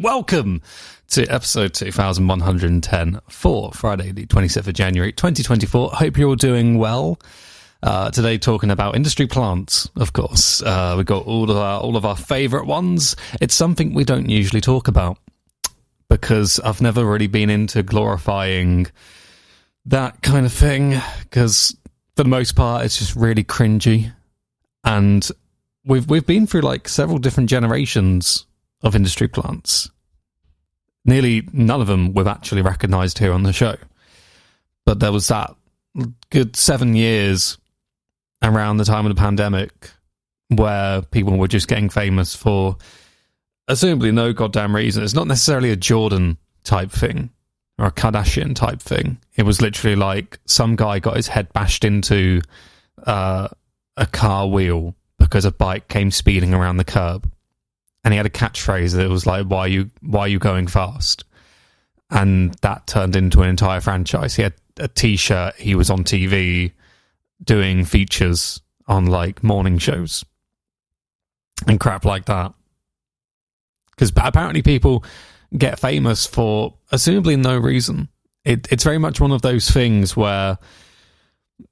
Welcome to episode 2110 for Friday, the 27th of January, 2024. Hope you're all doing well. Today talking about industry plants, of course. We've got all of our favourite ones. It's something we don't usually talk about because I've never really been into glorifying that kind of thing because for the most part it's just really cringy. And we've been through like several different generations of industry plants. Nearly none of them we've actually recognised here on the show. But there was that good 7 years around the time of the pandemic where people were just getting famous for assumably no goddamn reason. It's not necessarily a Jordan type thing or a Kardashian type thing. It was literally like some guy got his head bashed into a car wheel because a bike came speeding around the curb. And he had a catchphrase that was like, why are you going fast? And that turned into an entire franchise. He had a t-shirt, he was on TV doing features on like morning shows and crap like that. Because apparently people get famous for assumably no reason. It's very much one of those things where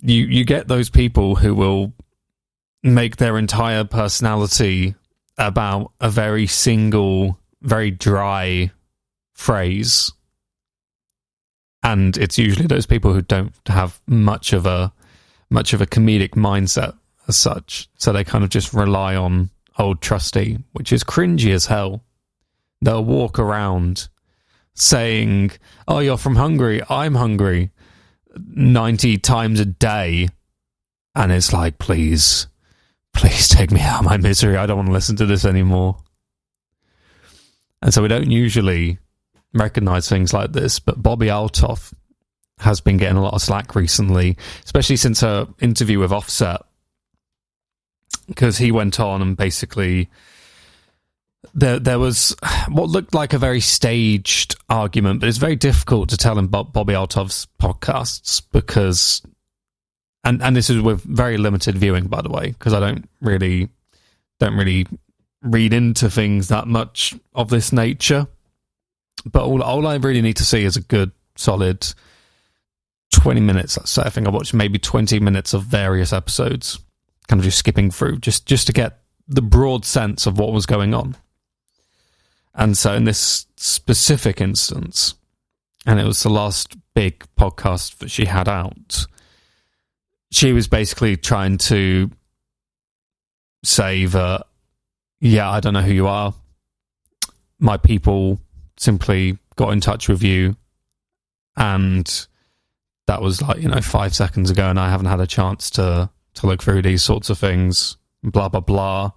you get those people who will make their entire personality about a very single, very dry phrase. And it's usually those people who don't have much of a comedic mindset as such. So they kind of just rely on old trusty, which is cringy as hell. They'll walk around saying, oh, you're from Hungary, I'm hungry, 90 times a day. And it's like, please take me out of my misery. I don't want to listen to this anymore. And so we don't usually recognize things like this, but Bobby Altoff has been getting a lot of slack recently, especially since her interview with Offset, because he went on and basically there was what looked like a very staged argument, but it's very difficult to tell in Bobby Altoff's podcasts because And this is with very limited viewing, by the way, because I don't really read into things that much of this nature. But all I really need to see is a good, solid 20 minutes. So I think I watched maybe 20 minutes of various episodes, kind of just skipping through, just to get the broad sense of what was going on. And so in this specific instance, and it was the last big podcast that she had out, she was basically trying to say that, yeah, I don't know who you are. My people simply got in touch with you. And that was like, 5 seconds ago, and I haven't had a chance to look through these sorts of things, blah, blah, blah.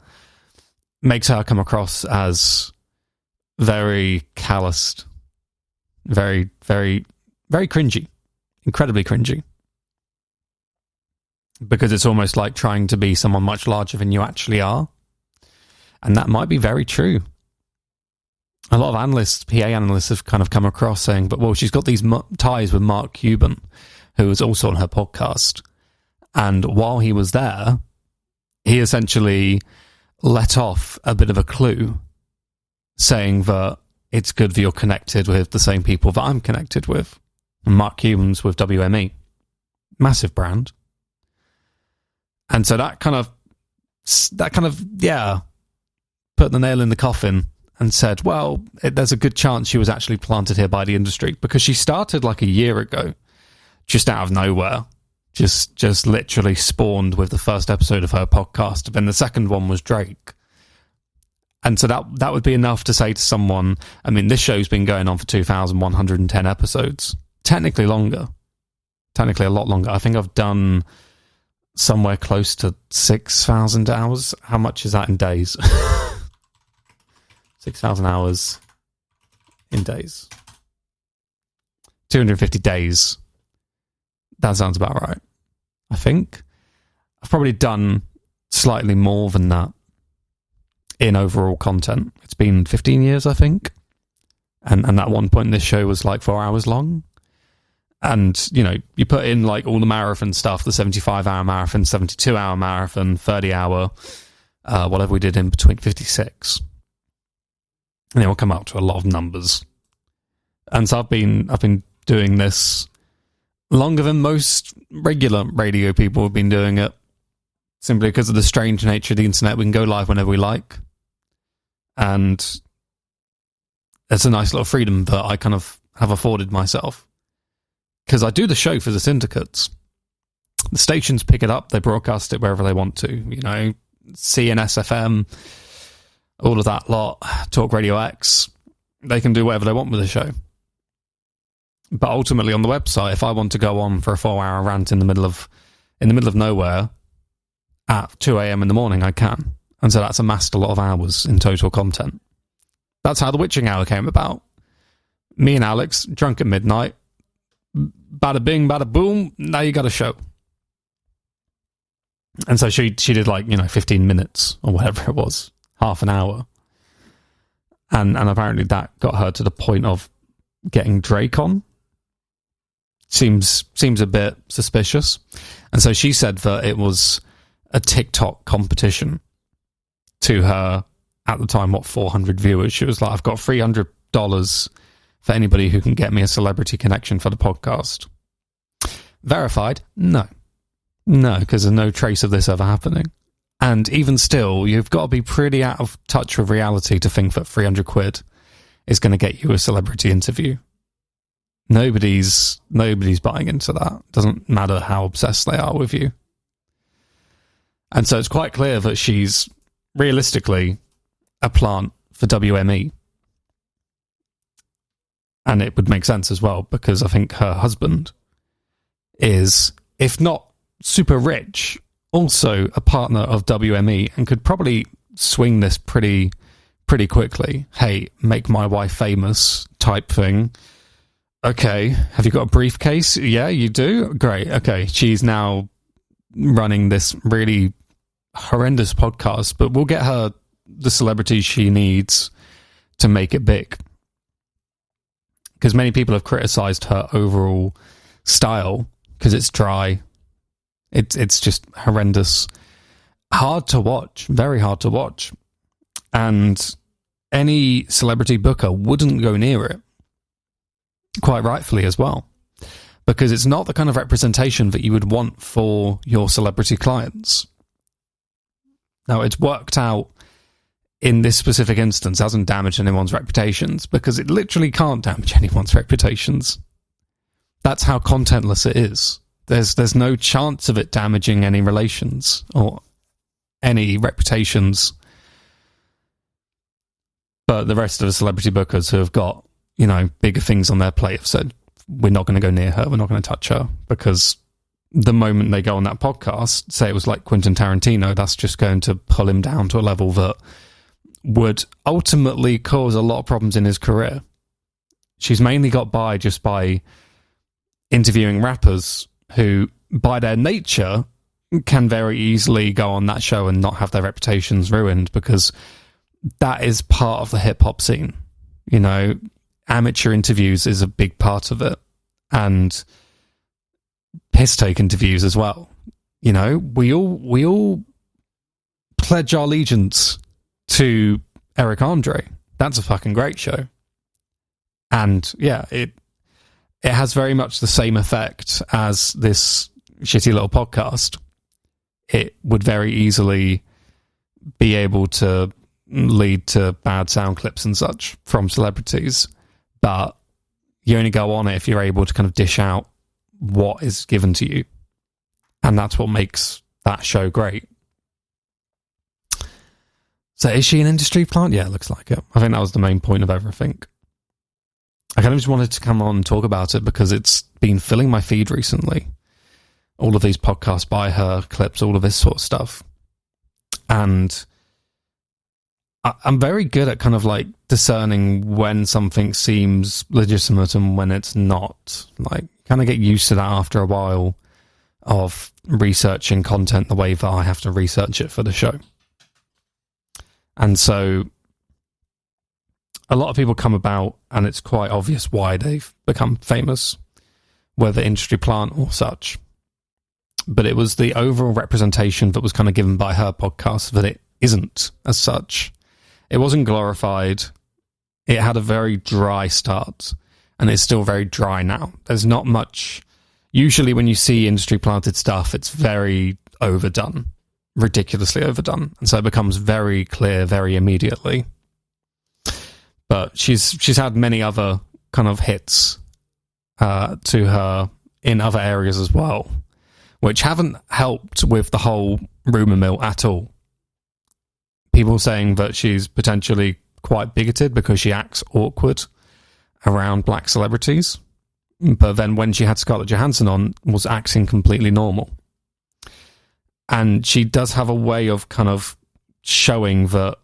Makes her come across as very calloused, very, very, very cringy, incredibly cringy. Because it's almost like trying to be someone much larger than you actually are. And that might be very true. A lot of analysts, PA analysts, have kind of come across saying, but well, she's got these ties with Mark Cuban, who was also on her podcast. And while he was there, he essentially let off a bit of a clue, saying that it's good that you're connected with the same people that I'm connected with. And Mark Cuban's with WME. Massive brand. And so that kind of, put the nail in the coffin and said, well, there's a good chance she was actually planted here by the industry, because she started like a year ago, just out of nowhere, just literally spawned with the first episode of her podcast. Then the second one was Drake. And so that would be enough to say to someone, I mean, this show's been going on for 2,110 episodes. Technically longer. Technically a lot longer. I think I've done somewhere close to 6,000 hours. How much is that in days? 6,000 hours in days. 250 days. That sounds about right. I think I've probably done slightly more than that in overall content. It's been 15 years, I think. And at one point this show was like 4 hours long. And, you put in like all the marathon stuff, the 75-hour marathon, 72-hour marathon, 30-hour, whatever we did in between, 56. and it will come out to a lot of numbers. And so I've been doing this longer than most regular radio people have been doing it, simply because of the strange nature of the internet. We can go live whenever we like, and it's a nice little freedom that I kind of have afforded myself, because I do the show for the syndicates. The stations pick it up, they broadcast it wherever they want to, CNS FM, all of that lot, Talk Radio X, they can do whatever they want with the show. But ultimately on the website, if I want to go on for a 4-hour rant in the middle of nowhere at 2 a.m. in the morning, I can. And so that's amassed a lot of hours in total content. That's how the Witching Hour came about. Me and Alex, drunk at midnight, bada bing, bada boom, now you got a show. And so she did 15 minutes or whatever it was, half an hour. And apparently that got her to the point of getting Drake on. Seems a bit suspicious. And so she said that it was a TikTok competition to her, at the time, 400 viewers. She was like, I've got $300 for anybody who can get me a celebrity connection for the podcast. Verified? No, because there's no trace of this ever happening. And even still, you've got to be pretty out of touch with reality to think that 300 quid is going to get you a celebrity interview. Nobody's buying into that. Doesn't matter how obsessed they are with you. And so it's quite clear that she's realistically a plant for WME. And it would make sense as well, because I think her husband is, if not super rich, also a partner of WME, and could probably swing this pretty quickly. Hey, make my wife famous type thing. Okay, have you got a briefcase? Yeah, you do? Great. Okay, she's now running this really horrendous podcast, but we'll get her the celebrity she needs to make it big. Because many people have criticised her overall style, because it's dry. It's just horrendous. Hard to watch. Very hard to watch. And any celebrity booker wouldn't go near it. Quite rightfully as well. Because it's not the kind of representation that you would want for your celebrity clients. Now, it's worked out in this specific instance, hasn't damaged anyone's reputations, because it literally can't damage anyone's reputations. That's how contentless it is. There's no chance of it damaging any relations or any reputations. But the rest of the celebrity bookers who have got, bigger things on their plate have said, we're not going to go near her, we're not going to touch her, because the moment they go on that podcast, say it was like Quentin Tarantino, that's just going to pull him down to a level that would ultimately cause a lot of problems in his career. She's mainly got by just by interviewing rappers who, by their nature, can very easily go on that show and not have their reputations ruined, because that is part of the hip-hop scene. Amateur interviews is a big part of it, and piss-take interviews as well. We all pledge our allegiance to Eric Andre. That's a fucking great show. And yeah, it has very much the same effect as this shitty little podcast. It would very easily be able to lead to bad sound clips and such from celebrities, but you only go on it if you're able to kind of dish out what is given to you. And that's what makes that show great. So is she an industry plant? Yeah, it looks like it. I think that was the main point of everything. I kind of just wanted to come on and talk about it because it's been filling my feed recently. All of these podcasts by her, clips, all of this sort of stuff. And I'm very good at kind of like discerning when something seems legitimate and when it's not. Like, kind of get used to that after a while of researching content the way that I have to research it for the show. And so a lot of people come about and it's quite obvious why they've become famous, whether industry plant or such. But it was the overall representation that was kind of given by her podcast that it isn't as such. It wasn't glorified. it had a very dry start, and it's still very dry now. There's not much. Usually when you see industry planted stuff, it's very overdone, ridiculously overdone, and so it becomes very clear very immediately. But she's had many other kind of hits to her in other areas as well, which haven't helped with the whole rumour mill at all. People saying that she's potentially quite bigoted because she acts awkward around black celebrities, but then when she had Scarlett Johansson on, was acting completely normal. And she does have a way of kind of showing that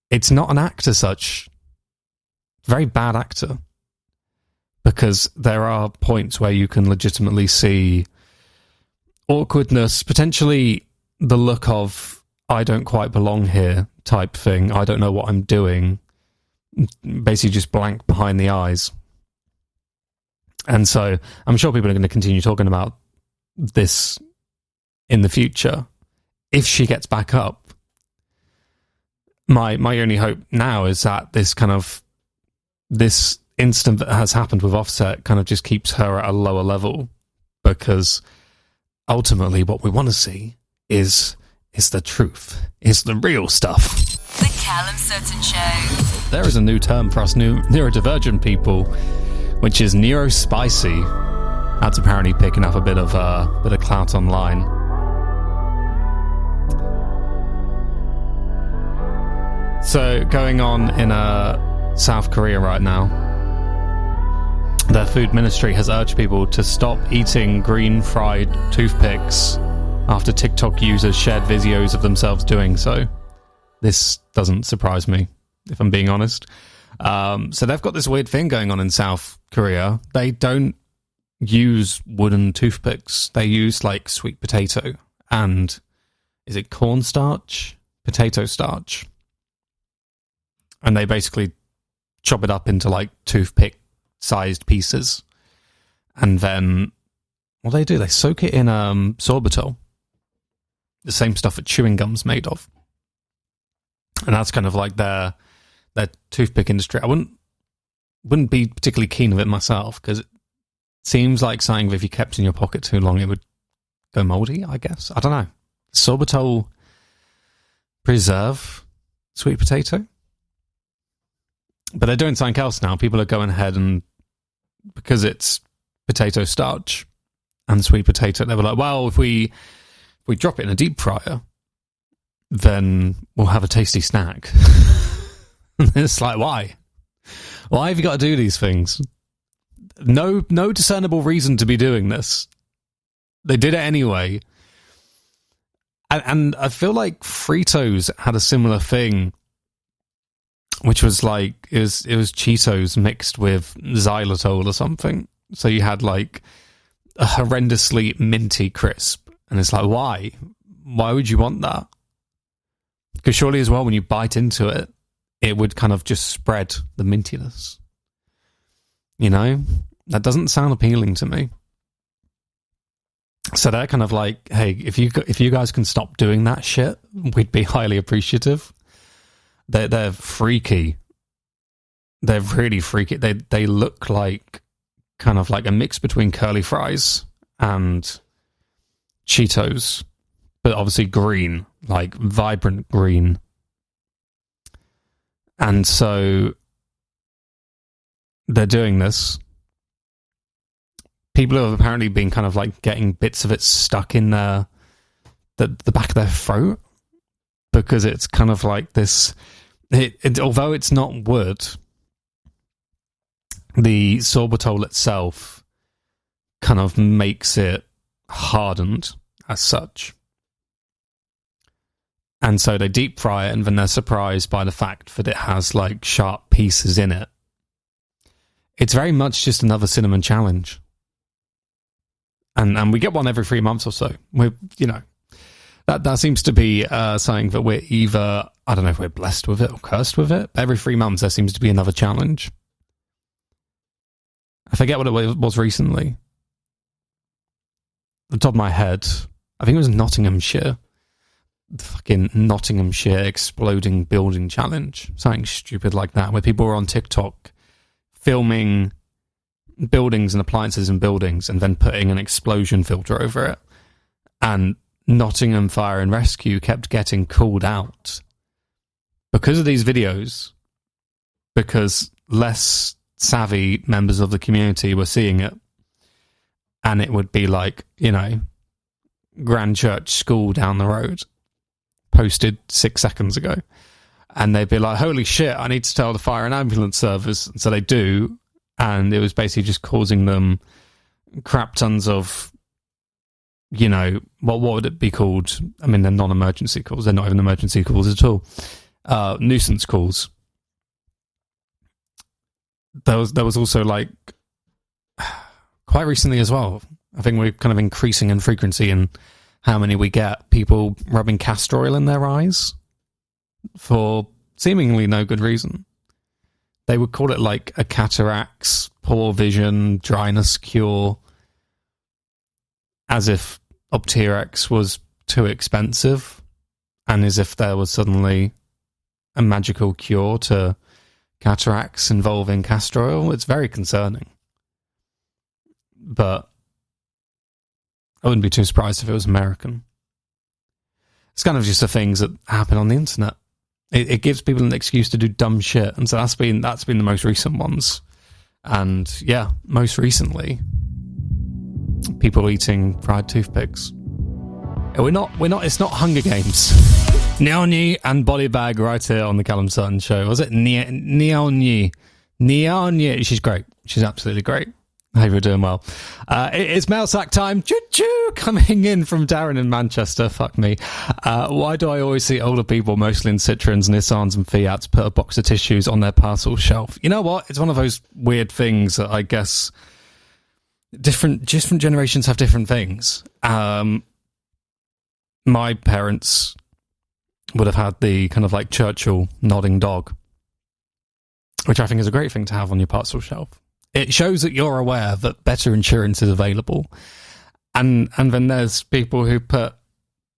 it's not an act as such. Very bad actor. Because there are points where you can legitimately see awkwardness, potentially the look of, I don't quite belong here type thing. I don't know what I'm doing. Basically just blank behind the eyes. And so I'm sure people are going to continue talking about this in the future. If she gets back up, my only hope now is that this incident that has happened with Offset kind of just keeps her at a lower level, because ultimately what we want to see is the truth, is the real stuff. The Callum Sutton Show. There is a new term for us neurodivergent people, which is neurospicy. That's apparently picking up a bit of clout online. So going on in South Korea right now, their food ministry has urged people to stop eating green fried toothpicks after TikTok users shared videos of themselves doing so. This doesn't surprise me, if I'm being honest. So they've got this weird thing going on in South Korea. They don't use wooden toothpicks. They use like sweet potato and, is it cornstarch? Potato starch. And they basically chop it up into like toothpick sized pieces, and then what do, they soak it in sorbitol, the same stuff that chewing gum's made of, and that's kind of like their toothpick industry. I wouldn't be particularly keen of it myself, because it seems like something that if you kept in your pocket too long it would go moldy, I guess. I don't know. Sorbitol preserve sweet potato? But they're doing something else now. People are going ahead and, because it's potato starch and sweet potato, they were like, well, if we drop it in a deep fryer, then we'll have a tasty snack. And it's like, why? Why have you got to do these things? No discernible reason to be doing this. They did it anyway. And I feel like Fritos had a similar thing, which was like, it was Cheetos mixed with xylitol or something. So you had like a horrendously minty crisp. And it's like, why? Why would you want that? Because surely as well, when you bite into it, it would kind of just spread the mintiness. You know? That doesn't sound appealing to me. So they're kind of like, hey, if you guys can stop doing that shit, we'd be highly appreciative. They're freaky. They're really freaky. They look like kind of like a mix between curly fries and Cheetos, but obviously green, like vibrant green. And so they're doing this. People have apparently been kind of like getting bits of it stuck in the back of their throat, because it's kind of like this. Although it's not wood, the sorbitol itself kind of makes it hardened as such. And so they deep fry it, and then they're surprised by the fact that it has like sharp pieces in it. It's very much just another cinnamon challenge. And we get one every 3 months or so. That seems to be something that we're either, I don't know if we're blessed with it or cursed with it. Every 3 months there seems to be another challenge. I forget what it was recently. At the top of my head, I think it was Nottinghamshire. the fucking Nottinghamshire exploding building challenge, something stupid like that, where people were on TikTok filming buildings and appliances in buildings and then putting an explosion filter over it. And Nottingham Fire and Rescue kept getting called out because of these videos, because less savvy members of the community were seeing it. And it would be like, Grand Church School down the road posted 6 seconds ago. And they'd be like, holy shit, I need to tell the fire and ambulance service. And so they do. And it was basically just causing them crap tons of, what would it be called? I mean, they're non-emergency calls. They're not even emergency calls at all. Nuisance calls. There was also quite recently as well, I think we're kind of increasing in frequency in how many we get, people rubbing castor oil in their eyes for seemingly no good reason. They would call it like a cataracts, poor vision, dryness cure, as if Opterex was too expensive, and as if there was suddenly a magical cure to cataracts involving castor oil. It's very concerning. But I wouldn't be too surprised if it was American. It's kind of just the things that happen on the internet. It gives people an excuse to do dumb shit, and so that's been the most recent ones. And yeah, most recently, people eating fried toothpicks. We're not. It's not Hunger Games. Neonyi and Body Bag right here on the Callum Sutton Show. Was it Neonyi? Neonyi. She's great. She's absolutely great. I hope you're doing well. It's mail sack time. Choo-choo! Coming in from Darren in Manchester. Fuck me. Why do I always see older people, mostly in Citroens, Nissans and Fiats, put a box of tissues on their parcel shelf? You know what? It's one of those weird things that I guess different generations have different things. My parents would have had the kind of like Churchill nodding dog, which I think is a great thing to have on your parcel shelf. It shows that you're aware that better insurance is available. And then there's people who put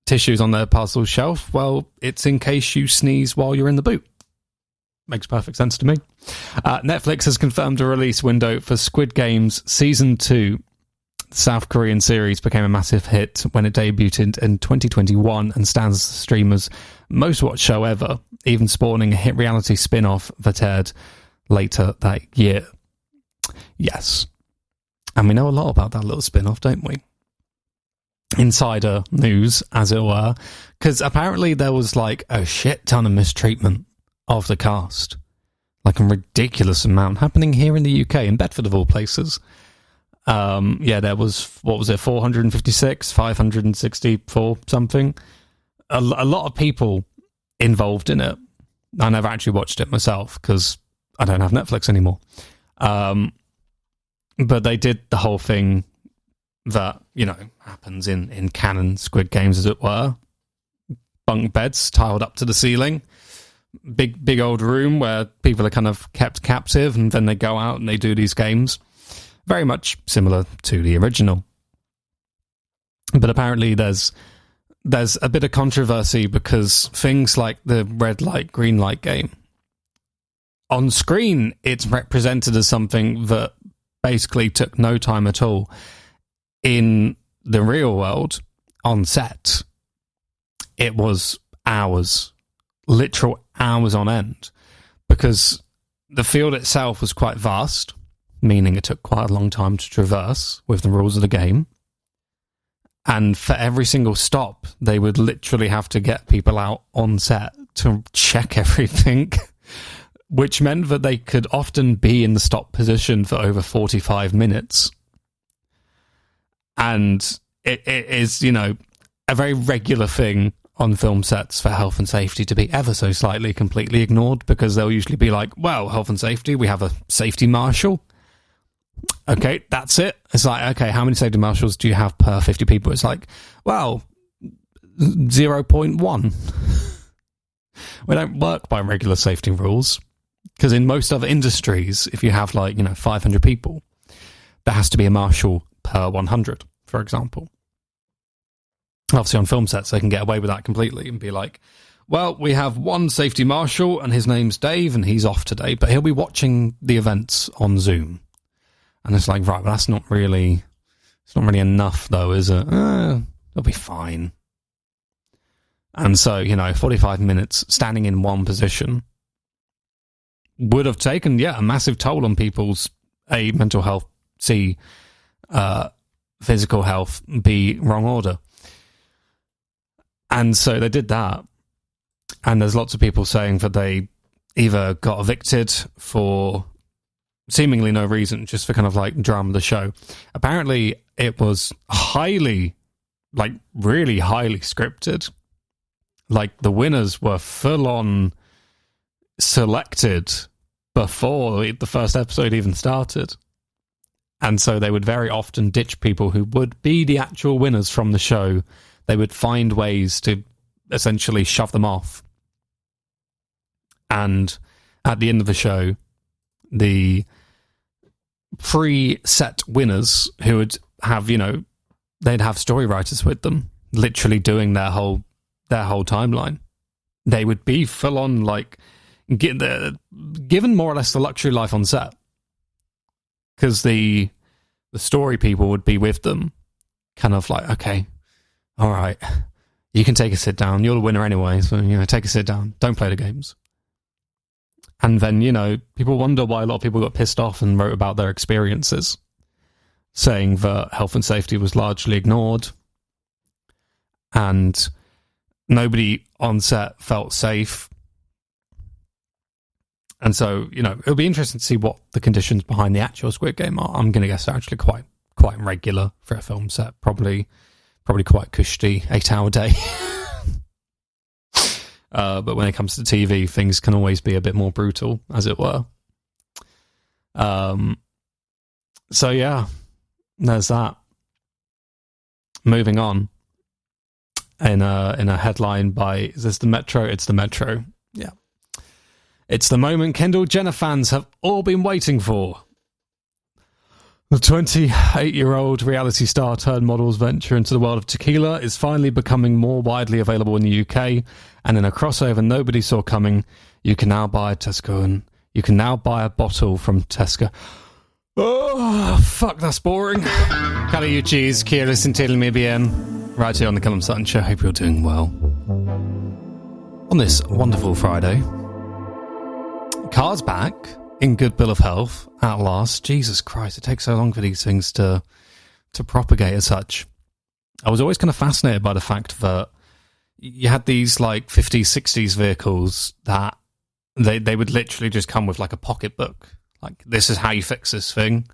tissues on their parcel shelf. Well, it's in case you sneeze while you're in the boot. Makes perfect sense to me. Netflix has confirmed a release window for Squid Games Season 2. The South Korean series became a massive hit when it debuted in 2021 and stands as the streamer's most watched show ever, even spawning a hit reality spin-off that aired later that year. Yes. And we know a lot about that little spin-off, don't we? Insider news, as it were. Because apparently there was like a shit ton of mistreatment of the cast. Like a ridiculous amount happening here in the UK, in Bedford of all places. There was, 456, 564 something. A lot of people involved in it. I never actually watched it myself because I don't have Netflix anymore. But they did the whole thing that, happens in canon Squid Games, as it were. Bunk beds tiled up to the ceiling. Big old room where people are kind of kept captive, and then they go out and they do these games. Very much similar to the original. But apparently there's a bit of controversy because things like the red light, green light game, on screen, it's represented as something that basically took no time at all. In the real world, on set, it was hours, literal hours on end, because the field itself was quite vast, meaning it took quite a long time to traverse with the rules of the game. And for every single stop, they would literally have to get people out on set to check everything. Which meant that they could often be in the stop position for over 45 minutes. And it is, a very regular thing on film sets for health and safety to be ever so slightly completely ignored, because they'll usually be like, well, health and safety, we have a safety marshal. Okay, that's it. It's like, okay, how many safety marshals do you have per 50 people? It's like, well, 0.1. We don't work by regular safety rules. Because in most other industries, if you have 500 people, there has to be a marshal per 100, for example. Obviously on film sets, they can get away with that completely and be like, well, we have one safety marshal and his name's Dave and he's off today, but he'll be watching the events on Zoom. And it's like, right, well, it's not really enough though, is it? It'll be fine. And so, 45 minutes standing in one position would have taken, a massive toll on people's A, mental health, C, physical health, B, wrong order. And so they did that. And there's lots of people saying that they either got evicted for seemingly no reason, just for kind of like drama of the show. Apparently it was really highly scripted. Like the winners were full on selected before the first episode even started. And so they would very often ditch people who would be the actual winners from the show. They would find ways to essentially shove them off. And at the end of the show, the pre-set winners who would have, they'd have story writers with them, literally doing their whole timeline. They would be full on, like, given more or less the luxury life on set. Because the story people would be with them, kind of like, okay, all right, you can take a sit down. You're the winner anyway, so, take a sit down. Don't play the games. And then, people wonder why a lot of people got pissed off and wrote about their experiences, saying that health and safety was largely ignored and nobody on set felt safe. And so, it'll be interesting to see what the conditions behind the actual Squid Game are. I'm going to guess they're actually quite regular for a film set. Probably quite cushy, 8-hour day. But when it comes to TV, things can always be a bit more brutal, as it were. So yeah, there's that. Moving on. In a headline by, is this the Metro? It's the Metro. Yeah. It's the moment Kendall Jenner fans have all been waiting for. The 28-year-old reality star turned model's venture into the world of tequila is finally becoming more widely available in the UK, and in a crossover nobody saw coming, you can now buy a bottle from Tesco. Oh, fuck, that's boring. Caliuchis, quiero sentirme bien. Right here on the Callum Sutton Show. Hope you're doing well. On this wonderful Friday, Car's back in good bill of health at last. Jesus Christ, it takes so long for these things to propagate as such. I was always kind of fascinated by the fact that you had these like 50s, 60s vehicles that they would literally just come with like a pocketbook. Like, this is how you fix this thing.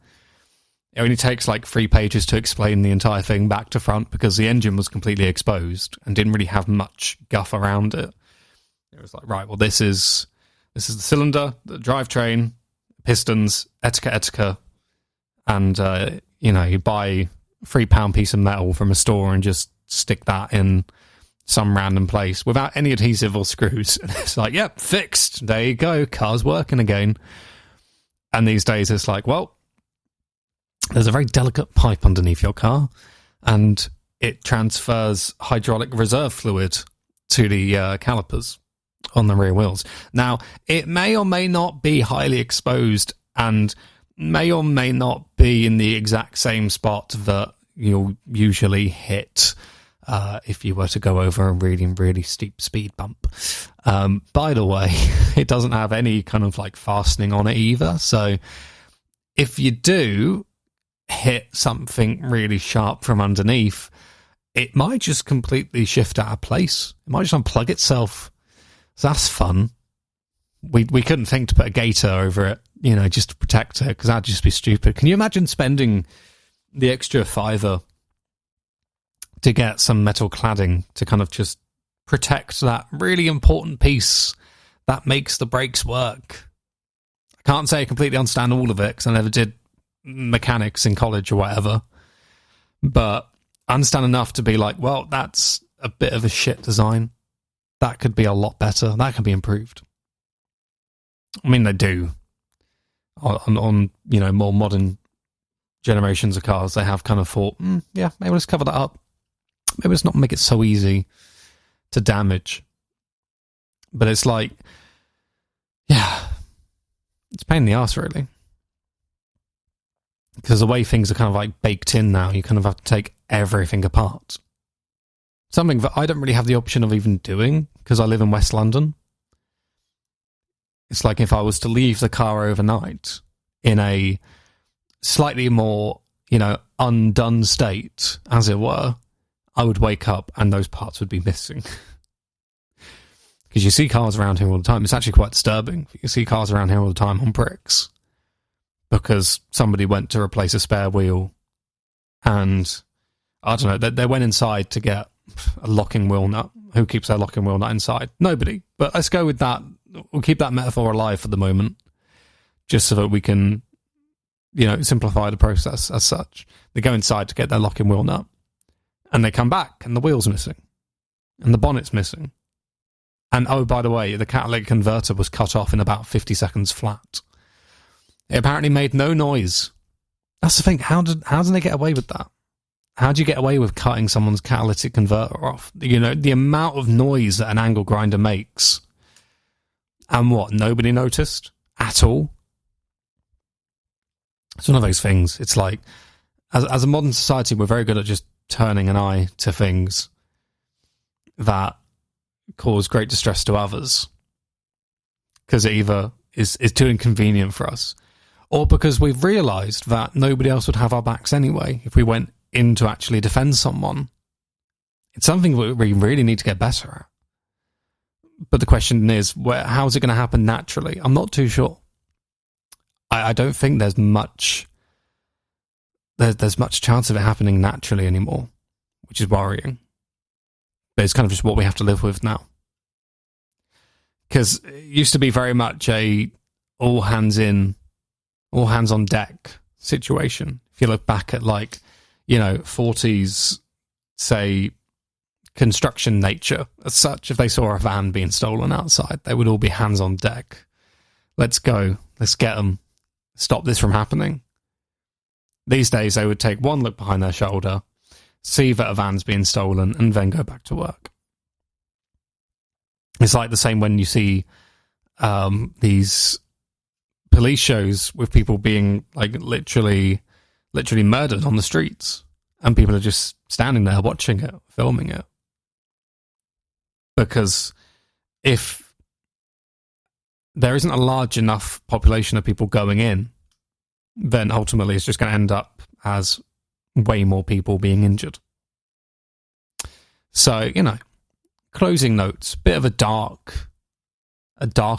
It only takes like 3 pages to explain the entire thing back to front because the engine was completely exposed and didn't really have much guff around it. It was like, right, well, this is the cylinder, the drivetrain, pistons, etc. And, you buy a £3 piece of metal from a store and just stick that in some random place without any adhesive or screws. And it's like, yep, fixed. There you go. Car's working again. And these days it's like, well, there's a very delicate pipe underneath your car and it transfers hydraulic reserve fluid to the calipers on the rear wheels. Now, it may or may not be highly exposed and may or may not be in the exact same spot that you'll usually hit if you were to go over a really, really steep speed bump. By the way, it doesn't have any kind of like fastening on it either. So if you do hit something really sharp from underneath, it might just completely shift out of place. It might just unplug itself. So that's fun. We couldn't think to put a gator over it, just to protect it, because that'd just be stupid. Can you imagine spending the extra £5 to get some metal cladding to kind of just protect that really important piece that makes the brakes work? I can't say I completely understand all of it because I never did mechanics in college or whatever, but I understand enough to be like, well, that's a bit of a shit design. That could be a lot better. That can be improved. I mean, they do on more modern generations of cars. They have kind of thought, yeah, maybe let's cover that up. maybe let's not make it so easy to damage. But it's like, yeah, it's a pain in the arse, really. Because the way things are kind of like baked in now, you kind of have to take everything apart. Something that I don't really have the option of even doing, because I live in West London. It's like if I was to leave the car overnight in a slightly more, undone state, as it were, I would wake up and those parts would be missing. Because you see cars around here all the time. It's actually quite disturbing. You see cars around here all the time on bricks. Because somebody went to replace a spare wheel. And, I don't know, they went inside to get a locking wheel nut. Who keeps their locking wheel nut inside? Nobody. But let's go with that. We'll keep that metaphor alive for the moment. Just so that we can, simplify the process as such. They go inside to get their locking wheel nut. And they come back and the wheel's missing. And the bonnet's missing. And, oh, by the way, the catalytic converter was cut off in about 50 seconds flat. It apparently made no noise. That's the thing. How did they get away with that? How do you get away with cutting someone's catalytic converter off? The amount of noise that an angle grinder makes. And what? Nobody noticed at all? It's one of those things. It's like, as a modern society, we're very good at just turning an eye to things that cause great distress to others, because it either is too inconvenient for us, or because we've realised that nobody else would have our backs anyway if we went in to actually defend someone. It's something we really need to get better at. But the question is, how's it going to happen naturally? I'm not too sure. I don't think there's much chance of it happening naturally anymore, which is worrying. But it's kind of just what we have to live with now. Because it used to be very much a all hands on deck situation. If you look back at 40s, say, construction nature as such, if they saw a van being stolen outside, they would all be hands on deck. Let's go. Let's get them. Stop this from happening. These days, they would take one look behind their shoulder, see that a van's being stolen, and then go back to work. It's like the same when you see these police shows with people being literally murdered on the streets, and people are just standing there watching it, filming it. Because if there isn't a large enough population of people going in, then ultimately it's just going to end up as way more people being injured. So, closing notes, bit of a dark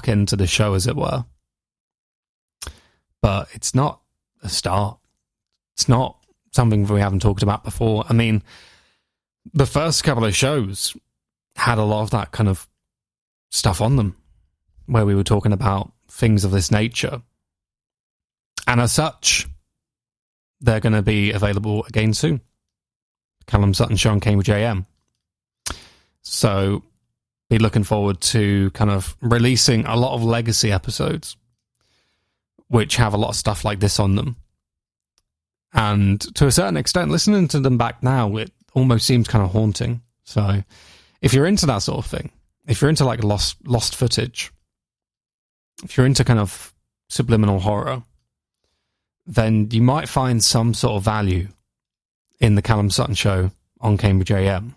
end to the show, as it were. But it's not a start. It's not something that we haven't talked about before. I mean, the first couple of shows had a lot of that kind of stuff on them, where we were talking about things of this nature. And as such, they're going to be available again soon. Callum Sutton Show on Cambridge AM. So be looking forward to kind of releasing a lot of legacy episodes, which have a lot of stuff like this on them. And to a certain extent, listening to them back now, it almost seems kind of haunting. So if you're into that sort of thing, if you're into lost footage, if you're into kind of subliminal horror, then you might find some sort of value in the Callum Sutton Show on Cambridge AM.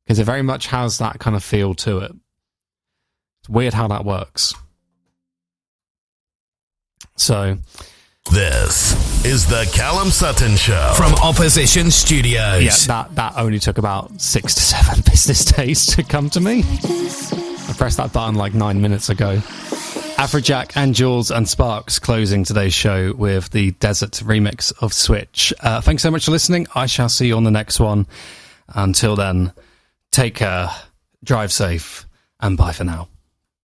Because it very much has that kind of feel to it. It's weird how that works. So, this is the Callum Sutton Show from Opposition Studios. Yeah, that only took about 6 to 7 business days to come to me. I pressed that button 9 minutes ago. Afrojack and Jules and Sparks closing today's show with the Desert remix of Switch. Thanks so much for listening. I shall see you on the next one. Until then, take care, drive safe, and bye for now.